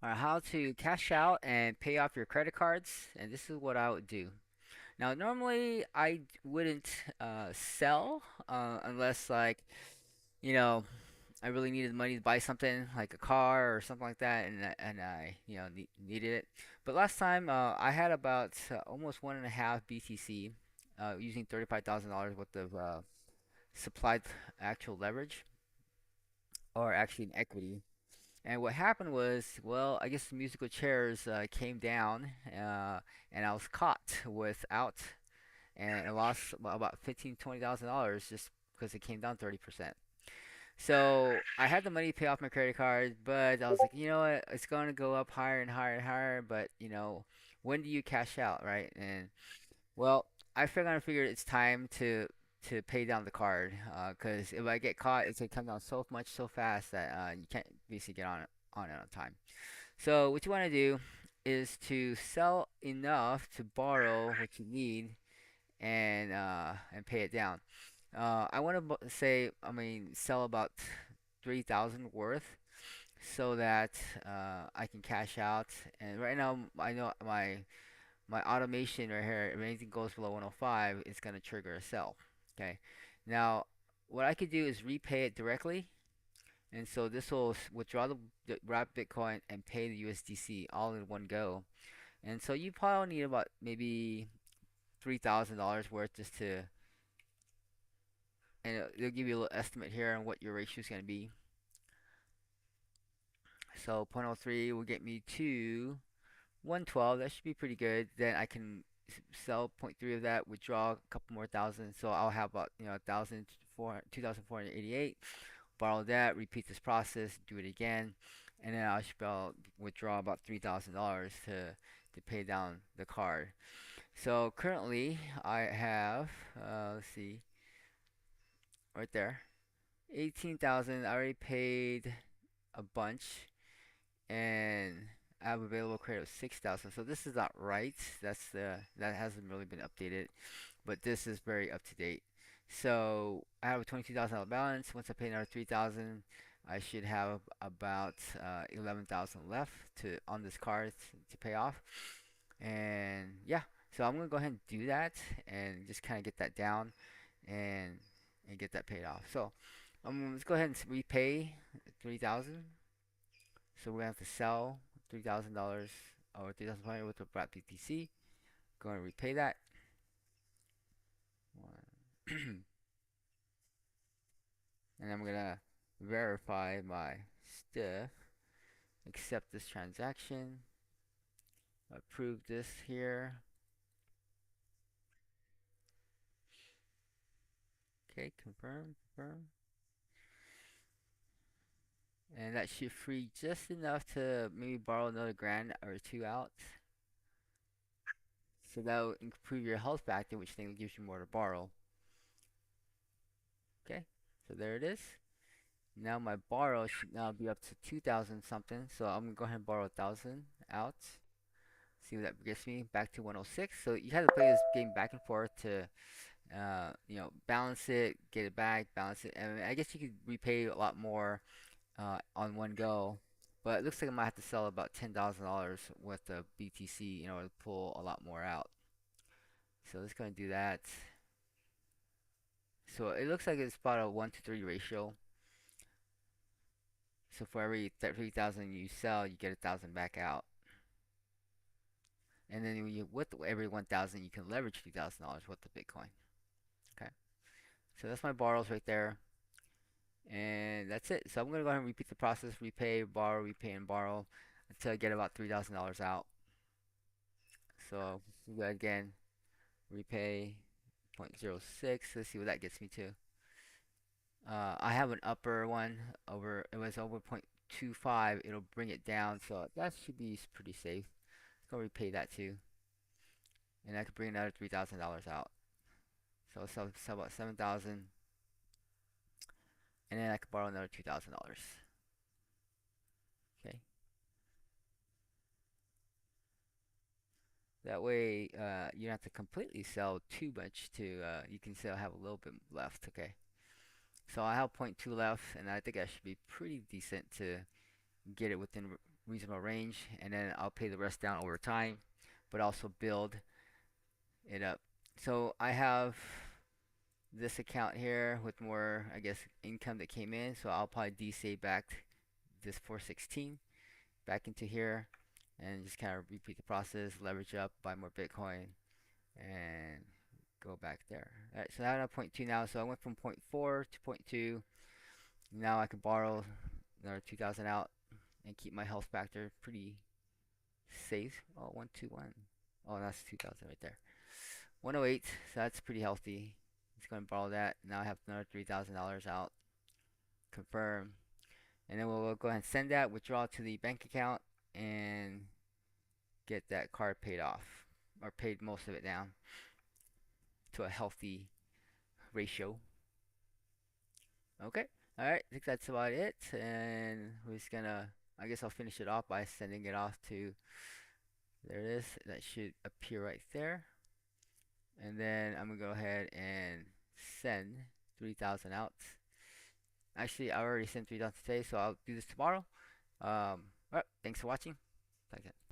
How to cash out and pay off your credit cards, and this is what I would do. Now, normally I wouldn't sell unless like you know I really needed money to buy something like a car or something like that, and I needed it. But last time I had about almost 1.5 BTC using $35,000 worth of supplied actual leverage or actually an equity. And what happened was, well, I guess the musical chairs came down, and I was caught without, and I lost about 15, $20,000 just because it came down 30%. So I had the money to pay off my credit card, but I was like, you know what, it's going to go up higher and higher and higher. But when do you cash out, right? And well, I figured it's time to pay down the card, because if I get caught, it's gonna come down so much so fast that you can't basically get on it on time. So what you want to do is to sell enough to borrow what you need and pay it down. I want to say, I mean, sell about 3,000 worth so that I can cash out. And right now, I know my automation right here, if anything goes below 105, it's gonna trigger a sell. Okay. Now, what I could do is repay it directly, and so this will withdraw the wrap Bitcoin and pay the USDC all in one go. And so you probably need about maybe $3,000 worth just to, and they'll give you a little estimate here on what your ratio is gonna be. So zero point zero 0.03 will get me to 112. That should be pretty good. Then I can sell zero point 0.3 of that, withdraw a couple more thousand. So I'll have about 2,488. Borrow that, repeat this process, do it again, and then I should be able to withdraw about $3,000 to pay down the card. So currently I have let's see, right there, 18,000. I already paid a bunch, and I have available credit of 6,000. So this is not right. That hasn't really been updated, but this is very up to date. So I have a $22,000 balance. Once I pay another 3,000, I should have about 11,000 left to on this card to pay off. And yeah, so I'm gonna go ahead and do that and just kind of get that down and get that paid off. So let's go ahead and repay 3,000. So we're gonna have to sell $3,000 or 3,000 worth of WBTC. Going to repay that. And I'm gonna verify my stuff. Accept this transaction. Approve this here. Okay, confirm, confirm. And that should free just enough to maybe borrow another grand or two out. So that will improve your health factor, which then gives you more to borrow. Okay, so there it is. Now my borrow should now be up to 2,000 something. So I'm gonna go ahead and borrow 1,000 out. See what that gets me back to 106. So you have to play this game back and forth to, balance it, get it back, balance it. And I guess you could repay a lot more on one go. But it looks like I might have to sell about $10,000 worth of BTC in order to pull a lot more out. So let's go and do that. So it looks like it's about a 1 to 3 ratio. So for every 3,000 you sell, you get 1,000 back out. And then with every 1,000, you can leverage $3,000 worth of Bitcoin. Okay. So that's my borrows right there. And that's it. So I'm going to go ahead and repeat the process. Repay, and borrow until I get about $3,000 out. So do that again. Repay 0.06. Let's see what that gets me to. I have an upper one over, it was over 0.25. It'll bring it down. So that should be pretty safe. Let's go repay that too. And I could bring another $3,000 out. So sell about 7,000, and then I could borrow another $2,000. Okay. That way, you don't have to completely sell too much to, you can still have a little bit left. Okay. So I have zero point 0.2 left, and I think I should be pretty decent to get it within reasonable range, and then I'll pay the rest down over time, but also build it up. So I have this account here with more, I guess, income that came in. So I'll probably DSave back this 416 back into here and just kind of repeat the process, leverage up, buy more Bitcoin, and go back there. All right, so now I'm at point 0.2 now. So I went from point 0.4 to point 0.2. Now I can borrow another 2,000 out and keep my health factor pretty safe. Oh, 121. Oh, that's 2,000 right there. 108. So that's pretty healthy. Just going to borrow that. Now I have another $3,000 out. Confirm. And then we'll go ahead and send that, withdraw to the bank account, and get that card paid off, or paid most of it down to a healthy ratio. Okay. All right. I think that's about it. And we're just gonna, I guess I'll finish it off by sending it off to, there it is. That should appear right there. And then I'm gonna go ahead and send 3,000 out. Actually, I already sent 3,000 today, so I'll do this tomorrow. All right. Thanks for watching. Thanks.